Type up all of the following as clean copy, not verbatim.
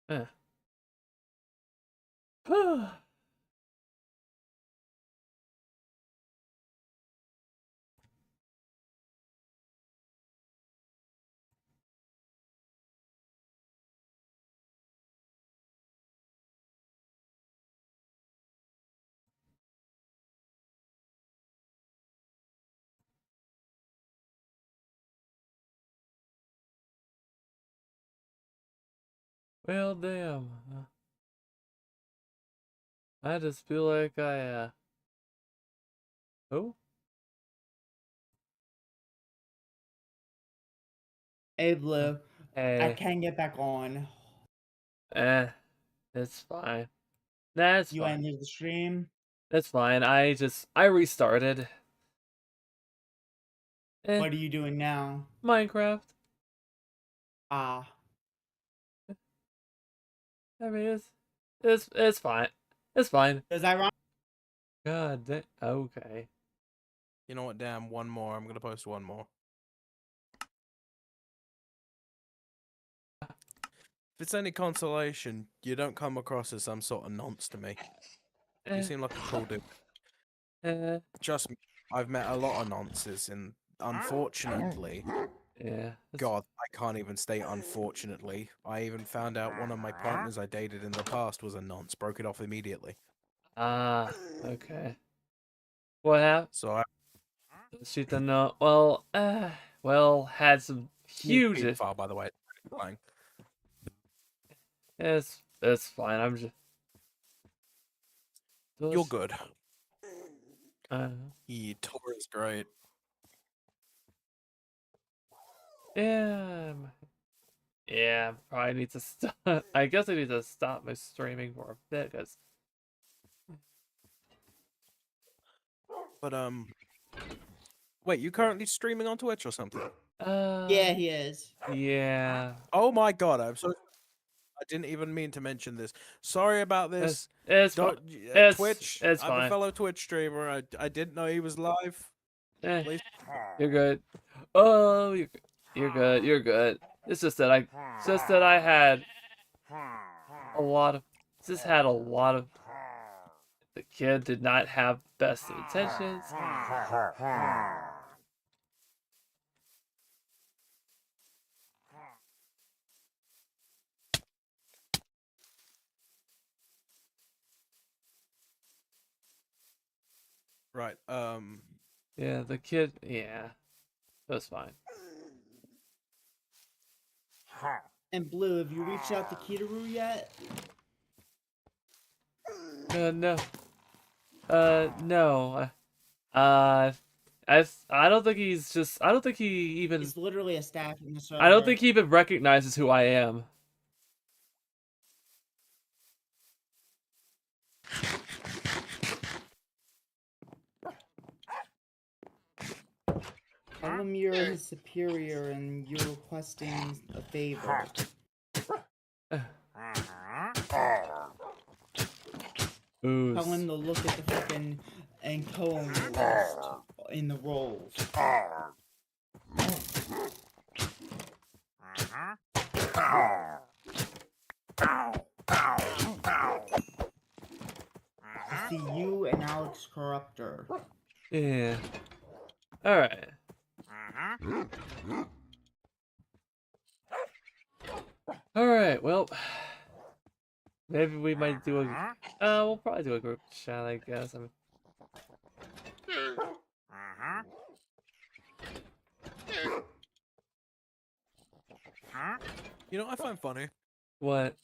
Eh. Well, damn. I just feel like oh, Hey, Blue. I hey, can't get back on. eh, it's fine. That's You fine. ended the stream. It's fine. I restarted. Eh, What are you doing now? Minecraft. Ah, I mean, it's fine. It's fine. does I run? God, okay. You know what? Damn, one more. I'm gonna post one more. If it's any consolation, you don't come across as some sort of nonce to me. You Eh, seem like a cool dude. eh, Trust me, I've met a lot of nonces, and unfortunately, yeah. God, I can't even state unfortunately. I even found out one of my partners I dated in the past was a nonce. Broke it off immediately. Ah, okay. What happened? So I She didn't know. Well, well, had some sneak huge. peek file, by the way. Playing. It's fine. I'm just. You're good. Uh, Tor is great. yeah. Yeah. Probably need to stop. I guess I need to stop my streaming for a bit because. But wait, you currently streaming on Twitch or something? Yeah, he is. Yeah. Oh my God, I'm so I didn't even mean to mention this. Sorry about It's this. it's fine. Don't Twitch. It's I'm a fine. fellow Twitch streamer. I didn't know he was live. Eh, Please. you're good. Oh, you're good. You're good. It's just that I had a lot of. Just had a lot of. The kid did not have best of intentions. Right. Yeah, the kid. Yeah, that's fine. And Blue, have you reached out to Kitaru yet? No. No. I don't think he's just. I don't think he even. It's literally a staff in the I don't server. think he even recognizes who I am. Tell him you're his superior and you're requesting a favor. Ooh. Tell him to look at the fucking encode list in the roles. I see you and Alex Corruptor. Yeah. All right. All right. Well, maybe we might do a. We'll probably do a group chat. I guess. You know what I find funny? What?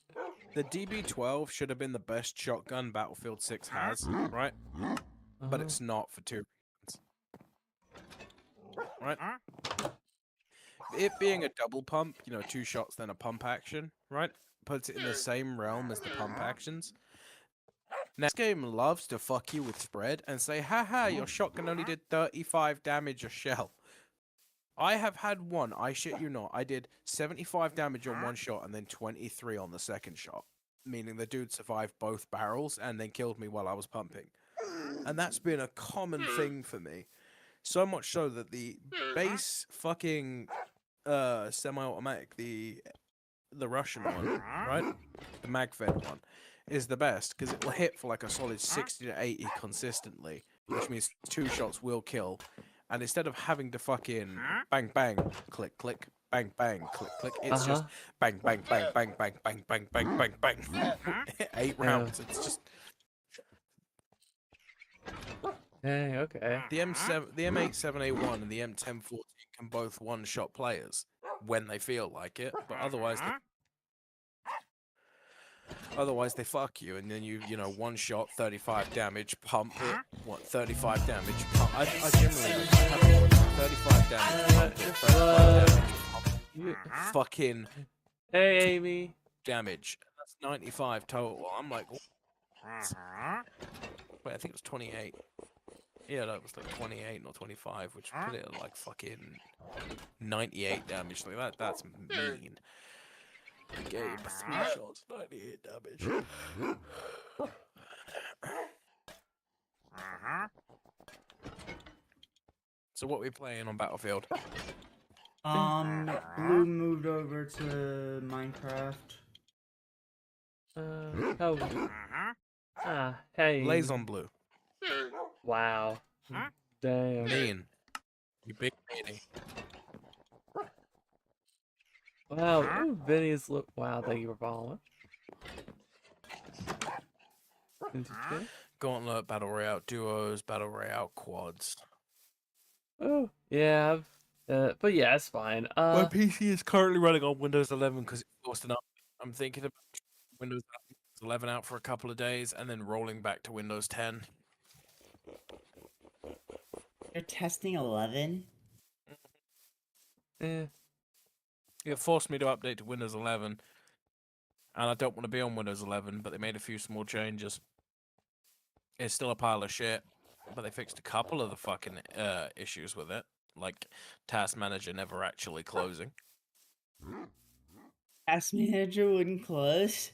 The DB12 should have been the best shotgun Battlefield 6 has, right? But it's not for two reasons. Right? It being a double pump, you know, 2 shots then a pump action, right? Puts it in the same realm as the pump actions. Now, this game loves to fuck you with spread and say, haha, your shotgun only did 35 damage a shell. I have had one, I shit you not, I did 75 damage on one shot and then 23 on the second shot. Meaning the dude survived both barrels and then killed me while I was pumping. And that's been a common thing for me. So much so that the base fucking semi-automatic, the the Russian one, right? The mag-fed one is the best because it will hit for like a solid 60 to 80 consistently, which means 2 shots will kill. And instead of having to fucking bang bang click click bang bang click click, it's just bang bang bang bang bang bang bang bang bang bang 8 rounds. It's just Hey, okay. the M87A1 and the M1014 can both one-shot players when they feel like it, but otherwise they fuck you, and then you know, 1 shot, 35 damage, pump it, what, 35 damage, pump. I generally have 35 damage, pump it, 35 damage, pump it, fucking Hey, Amy. damage. That's 95 total. I'm like, what? Wait, I think it was 28. Yeah, that was like 28, not 25, which put it at like fucking 98 damage. Like that's mean. Game, 3 shots, 98 damage. So what are we playing on Battlefield? Blue moved over to Minecraft. Hey. Lays on Blue. Wow. Damn. Mean. You big meanie. Wow. Ooh, Vinny's look. Wow, thank you for following. Gauntlet, Battle Royale duos, Battle Royale quads. Oh, yeah. But yeah, it's fine. My PC is currently running on Windows 11 because it's forced enough. I'm thinking about Windows 11 out for a couple of days and then rolling back to Windows 10. You're testing 11? Eh. It forced me to update to Windows 11, and I don't want to be on Windows 11, but they made a few small changes. It's still a pile of shit, but they fixed a couple of the fucking issues with it, like Task Manager never actually closing. Task Manager wouldn't close?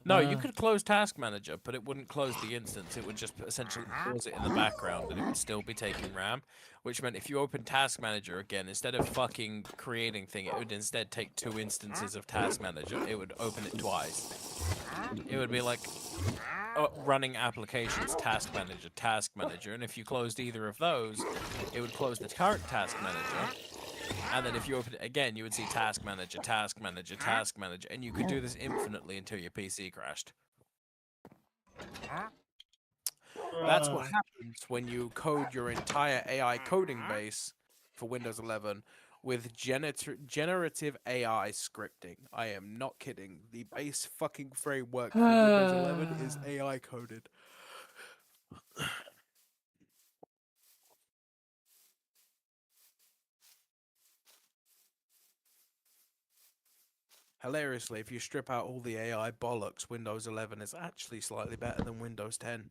No, you could close Task Manager, but it wouldn't close the instance. It would just essentially pause it in the background, and it would still be taking RAM. Which meant if you open Task Manager again, instead of fucking creating thing, it would instead take 2 instances of Task Manager. It would open it twice. It would be like running applications, Task Manager, and if you closed either of those, it would close the current Task Manager. And then if you open it again, you would see Task Manager, and you could do this infinitely until your PC crashed. That's what happens when you code your entire AI coding base for Windows 11 with generative AI scripting. I am not kidding. The base fucking framework for Windows 11 is AI coded. Hilariously, if you strip out all the AI bollocks, Windows 11 is actually slightly better than Windows 10.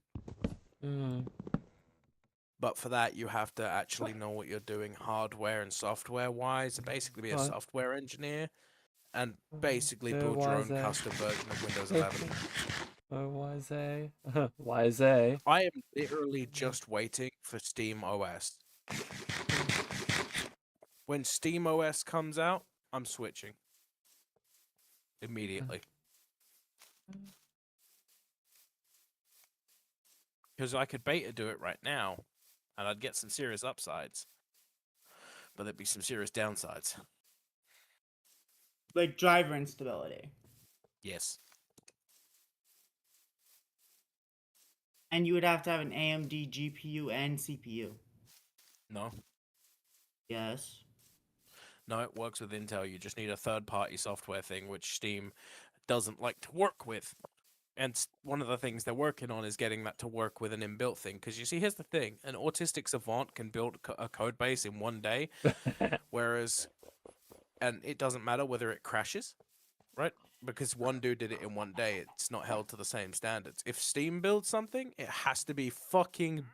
But for that, you have to actually know what you're doing hardware and software-wise, and basically be a software engineer, and basically build your own custom version of Windows 11. Why is A? I am literally just waiting for Steam OS. When Steam OS comes out, I'm switching. Immediately. Because I could beta do it right now, and I'd get some serious upsides. But there'd be some serious downsides. Like driver instability. Yes. And you would have to have an AMD GPU and CPU. No. Yes. No, it works with Intel. You just need a third-party software thing, which Steam doesn't like to work with. And one of the things they're working on is getting that to work with an inbuilt thing. Because you see, here's the thing. An autistic savant can build a code base in one day, whereas... And it doesn't matter whether it crashes, right? Because one dude did it in one day. It's not held to the same standards. If Steam builds something, it has to be fucking...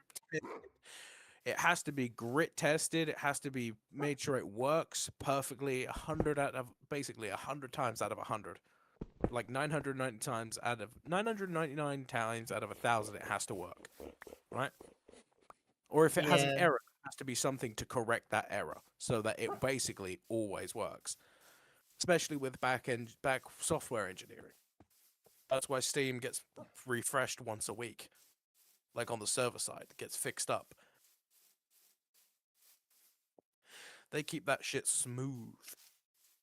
It has to be grit tested. It has to be made sure it works perfectly 100 times out of 100. Like 999 times out of 1,000 it has to work. Right? Or if it has an error, it has to be something to correct that error so that it basically always works. especially with back software engineering. That's why Steam gets refreshed once a week, like on the server side, it gets fixed up. They keep that shit smooth.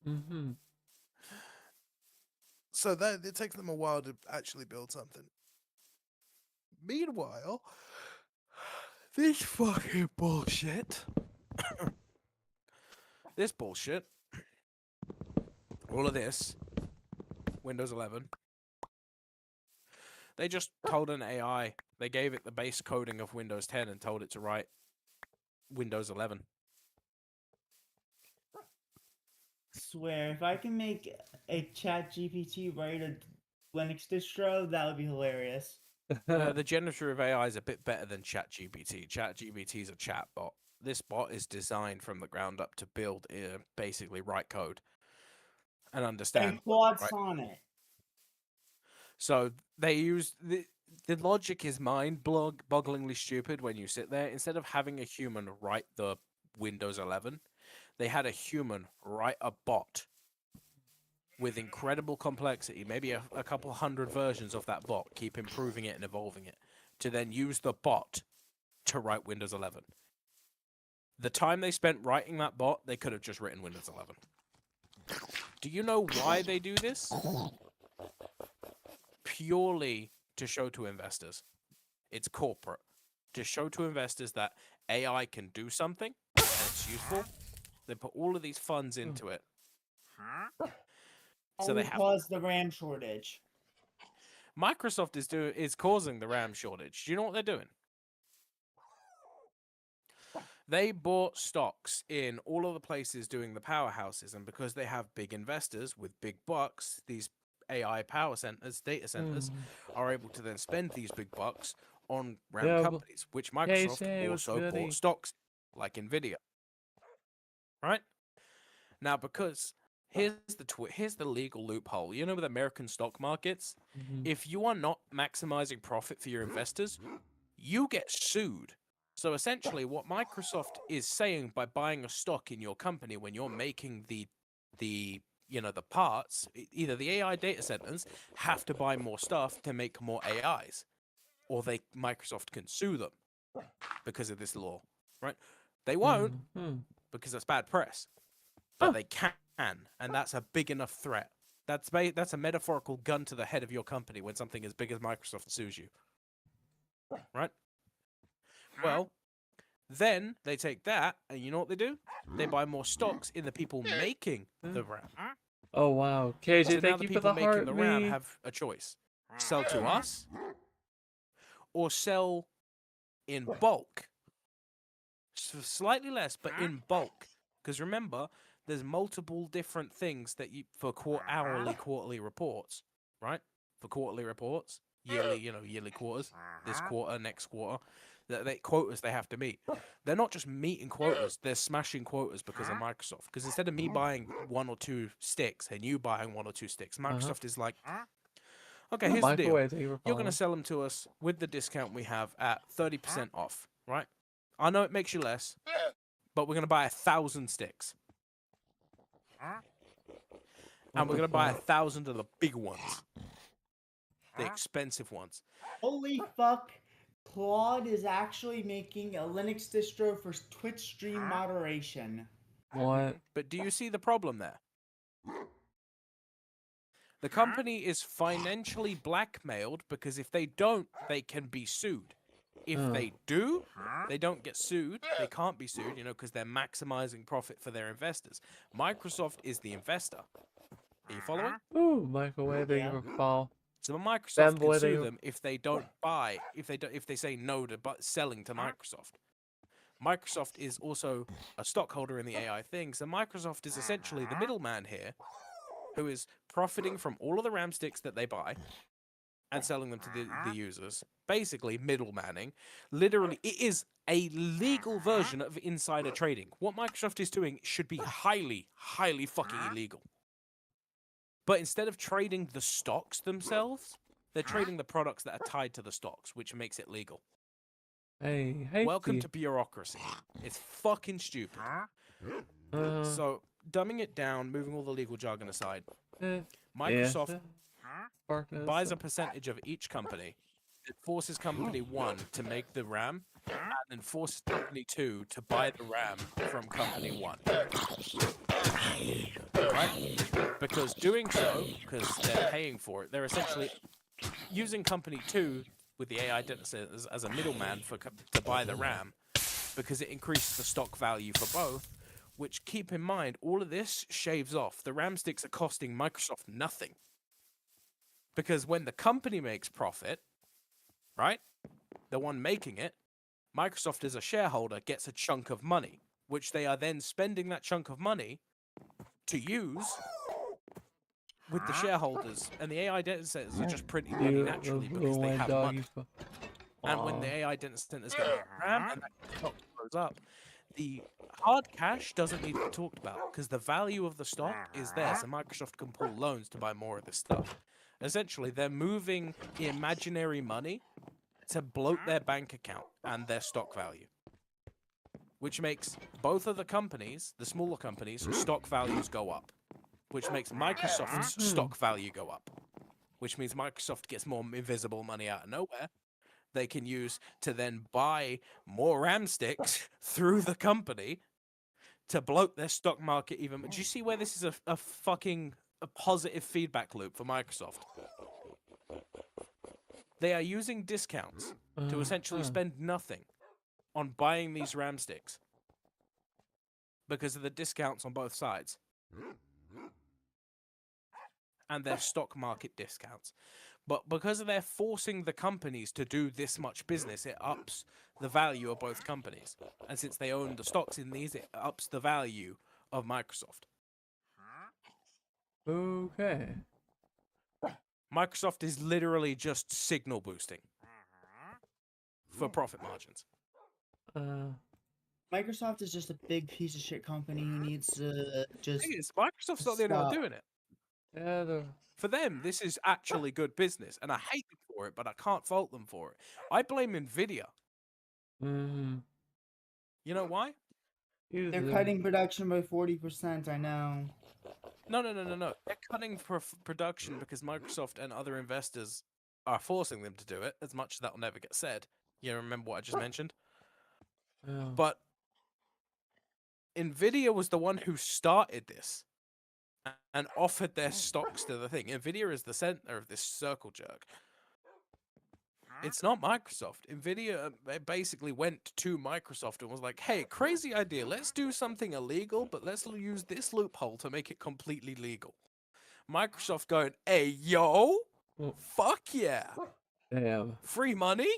Mm-hmm. So that it takes them a while to actually build something. Meanwhile, this fucking bullshit. This bullshit. All of this. Windows 11. They just told an AI, they gave it the base coding of Windows 10 and told it to write Windows 11. Swear, if I can make a chat GPT write a Linux distro, that would be hilarious. The generative AI is a bit better than ChatGPT. ChatGPT is a chat bot. This bot is designed from the ground up to build, basically write code and understand. And Quad right? Sonnet. So they use the logic is mind-bogglingly stupid when you sit there. Instead of having a human write the Windows 11, they had a human write a bot with incredible complexity, maybe a couple hundred versions of that bot, keep improving it and evolving it, to then use the bot to write Windows 11. The time they spent writing that bot, they could have just written Windows 11. Do you know why they do this? Purely to show to investors. It's corporate. To show to investors that AI can do something and it's useful. They put all of these funds into it. So they have Cause the RAM shortage. Microsoft is causing the RAM shortage. Do you know what they're doing? They bought stocks in all of the places doing the powerhouses, and because they have big investors with big bucks, these AI power centers, data centers, are able to then spend these big bucks on RAM companies, which Microsoft also bought stocks like Nvidia. Right? Now, because here's the legal loophole. You know, with American stock markets, if you are not maximizing profit for your investors, you get sued. So essentially, what Microsoft is saying by buying a stock in your company when you're making the parts, either the AI data centers have to buy more stuff to make more AIs, or Microsoft can sue them because of this law, right? They won't because that's bad press, but they can, and that's a big enough threat. That's a metaphorical gun to the head of your company when something as big as Microsoft sues you, right? Well, then they take that, and you know what they do? They buy more stocks in the people making the RAM. Oh wow, KJ, So now thank the you for people the making heart, the RAM me. have a choice: sell to us, or sell in bulk, slightly less, but in bulk. Because remember, there's multiple different things that you for hourly, quarterly reports, right? For quarterly reports, yearly, yearly quarters, this quarter, next quarter. They quotas they have to meet. They're not just meeting quotas; they're smashing quotas because of Microsoft. Because instead of me buying 1 or 2 sticks and you buying 1 or 2 sticks, Microsoft is like, okay, here's the deal. Microwave, thank you for You're going to following. sell them to us with the discount we have at 30% off, right? I know it makes you less, but we're going to buy 1,000 sticks. And we're going to buy 1,000 of the big ones. The expensive ones. Holy fuck. Claude is actually making a Linux distro for Twitch stream moderation. What? But do you see the problem there? The company is financially blackmailed because if they don't, they can be sued. If they do, they don't get sued. They can't be sued, because they're maximizing profit for their investors. Microsoft is the investor. Are you following? Ooh, microwave, thank you for follow. So Microsoft can Fanboy, sue thank you. them if they don't buy, if they say no to selling to Microsoft. Microsoft is also a stockholder in the AI thing, so Microsoft is essentially the middleman here, who is profiting from all of the RAM sticks that they buy and selling them to the users. Basically, middlemaning. Literally, it is a legal version of insider trading. What Microsoft is doing should be highly, highly fucking illegal. But instead of trading the stocks themselves, they're trading the products that are tied to the stocks, which makes it legal. Hey, Welcome to bureaucracy. It's fucking stupid. So dumbing it down, moving all the legal jargon aside, Eh, Microsoft yeah, Sparkness, buys a percentage of each company. It forces company 1 to make the RAM, and then forces company 2 to buy the RAM from company 1. Right? Because doing so, because they're paying for it, they're essentially using company 2 with the AI data centers as a middleman to buy the RAM, because it increases the stock value for both. Which, keep in mind, all of this shaves off. The RAM sticks are costing Microsoft nothing. Because when the company makes profit, right, the one making it, Microsoft as a shareholder gets a chunk of money, which they are then spending that chunk of money to use with the shareholders. And the AI data centers are just printing money naturally because they have money. And when the AI data centers get RAM and that stock goes up, the hard cash doesn't need to be talked about because the value of the stock is there, so Microsoft can pull loans to buy more of this stuff. Essentially, they're moving imaginary money to bloat their bank account and their stock value, which makes both of the companies, the smaller companies, stock values go up, which makes Microsoft's stock value go up, which means Microsoft gets more invisible money out of nowhere they can use to then buy more RAM sticks through the company to bloat their stock market even. Do you see where this is a positive feedback loop for Microsoft? They are using discounts to essentially spend nothing on buying these RAM sticks because of the discounts on both sides and their stock market discounts. But because they're forcing the companies to do this much business, it ups the value of both companies. And since they own the stocks in these, it ups the value of Microsoft. Okay. Microsoft is literally just signal boosting for profit margins. Microsoft is just a big piece of shit company who needs to just. Thing is, Microsoft's not the only one stop. doing it. Yeah, For them, this is actually good business, and I hate them for it, but I can't fault them for it. I blame Nvidia. You know why? They're cutting production by 40%. I know. No. They're cutting production because Microsoft and other investors are forcing them to do it, as much as that will never get said. You remember what I just mentioned? Yeah. But Nvidia was the one who started this and offered their stocks to the thing. Nvidia is the center of this circle jerk. It's not Microsoft. Nvidia basically went to Microsoft and was like, hey, crazy idea. Let's do something illegal, but let's use this loophole to make it completely legal. Microsoft going, hey, yo, fuck yeah. Damn. Free money?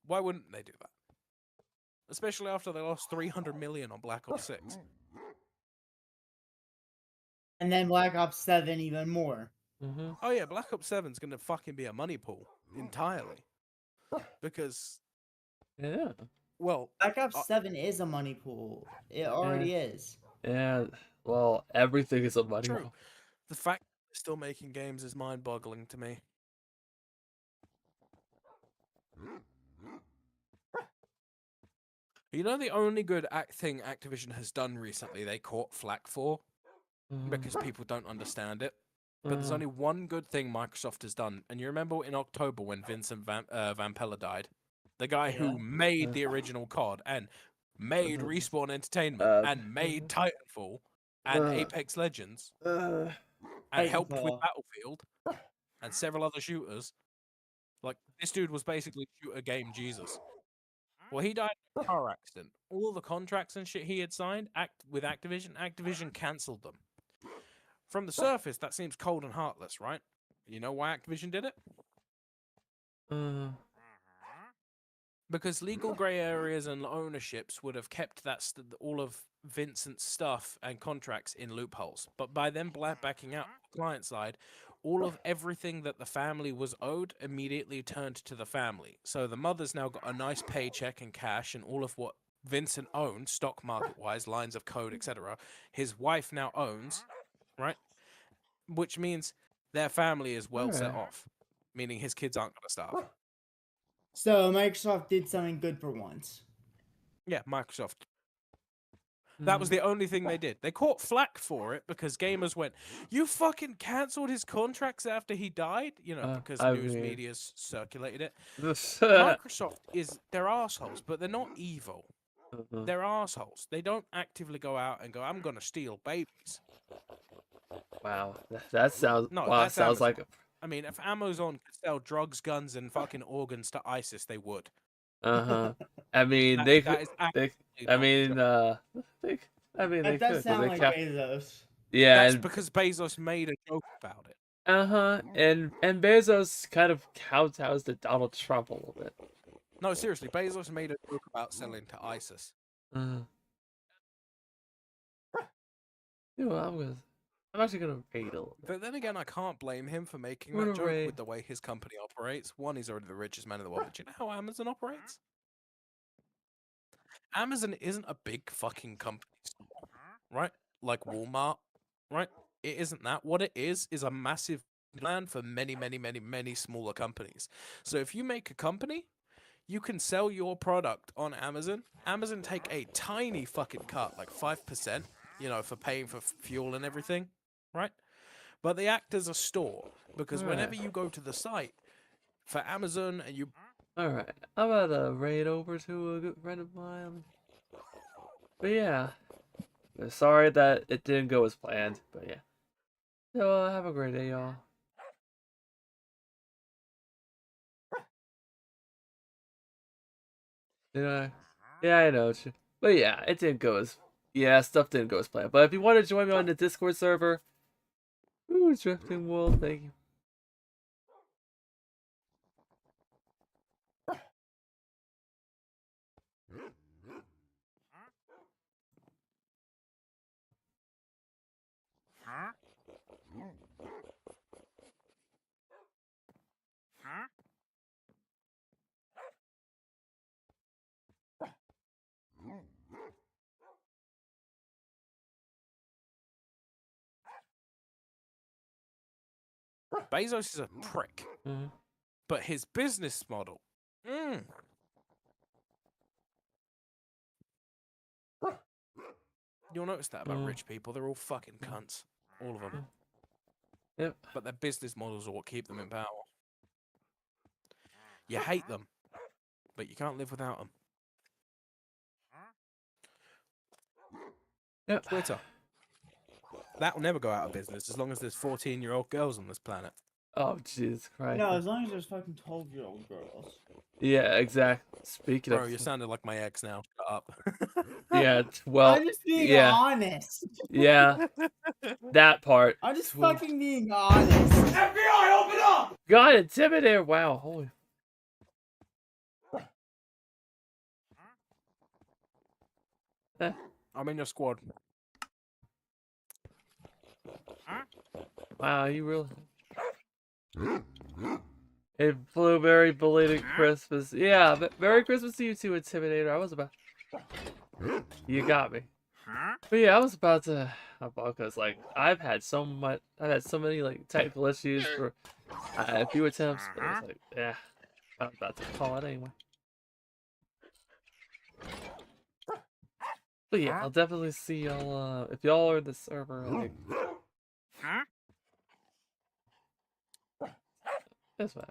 Why wouldn't they do that? Especially after they lost $300 million on Black Ops 6. And then Black Ops 7 even more. Oh yeah, Black Ops 7's gonna fucking be a money pool entirely. Because well, Black Ops 7 is a money pool. It already is. Yeah, well, everything is a money true. pool. The fact they're still making games is mind-boggling to me. You know the only good thing Activision has done recently they caught flack for? Because people don't understand it. But there's only one good thing Microsoft has done. And you remember in October when Vincent Vampella died? The guy who made the original COD and made Respawn Entertainment and made Titanfall and Apex Legends and helped with Battlefield and several other shooters. Like, this dude was basically shooter game Jesus. Well, he died in a car accident. All the contracts and shit he had signed with Activision cancelled them. From the surface, that seems cold and heartless, right? You know why Activision did it? Because legal grey areas and ownerships would have kept all of Vincent's stuff and contracts in loopholes. But by them backing out client side, all of everything that the family was owed immediately turned to the family. So the mother's now got a nice paycheck and cash and all of what Vincent owned, stock market-wise, lines of code, etc. His wife now owns, right? Which means their family is well set off, meaning his kids aren't going to starve. So Microsoft did something good for once. Yeah, Microsoft. That was the only thing they did. They caught flack for it because gamers went, "You fucking cancelled his contracts after he died," because I news mean, media's circulated it. uh-huh. Microsoft they're assholes, but they're not evil. They're assholes. They don't actively go out and go, "I'm gonna steal babies." Wow, that sounds No, wow. that's Sounds Amazon. like I mean, if Amazon could sell drugs, guns, and fucking organs to ISIS, they would. uh-huh. I mean, That, they that could. is They. absolutely I not a mean, joke. they. I mean, they That does could. 'Cause sound they like cap. Bezos. Yeah, That's and because Bezos made a joke about it. and Bezos kind of kowtows to Donald Trump a little bit. No, seriously, Bezos made a joke about selling to ISIS. Uh, you know, I'm actually gonna raid a little bit. But then again, I can't blame him for making We're that gonna joke raid. with the way his company operates. One, he's already the richest man in the world. But do you know how Amazon operates? Amazon isn't a big fucking company, right? Like Walmart, right? It isn't that. What it is a massive plan for many, many, many, many smaller companies. So if you make a company, you can sell your product on Amazon. Amazon take a tiny fucking cut, like 5%, for paying for fuel and everything, right? But they act as a store because whenever Alright. you go to the site for Amazon and you Alright. I'm about to raid over to a good friend of mine. But yeah. Sorry that it didn't go as planned, but yeah. So have a great day, y'all. Yeah, yeah, I know. But yeah, it didn't go as stuff didn't go as planned. But if you want to join me on the Discord server, ooh, drifting wool, thank you. Bezos is a prick, Mhm. but his business model. You'll notice that about rich people. They're all fucking cunts. All of them. Yep. But their business models are what keep them in power. You hate them, but you can't live without them. Yep. Twitter. That will never go out of business as long as there's 14-year-old girls on this planet. Oh Jesus Christ. No, as long as there's fucking 12-year-old girls. Yeah, exactly. Speaking Bro, of, you're sounding like my ex now. Shut up. yeah. Well, I'm just being yeah, honest. yeah. That part. I'm just fucking being honest. FBI, open up! God, Intimidator. Wow. Holy. I'm in your squad. Wow, you really. Hey, Blueberry, belated Christmas. Yeah, but Merry Christmas to you too, Intimidator. I was about. You got me. But yeah, I was about to. Because like I've had so many like technical issues for a few attempts, but I was like, yeah, I'm about to call it anyway. But yeah, I'll definitely see y'all. If y'all are in the server, like. That's fine.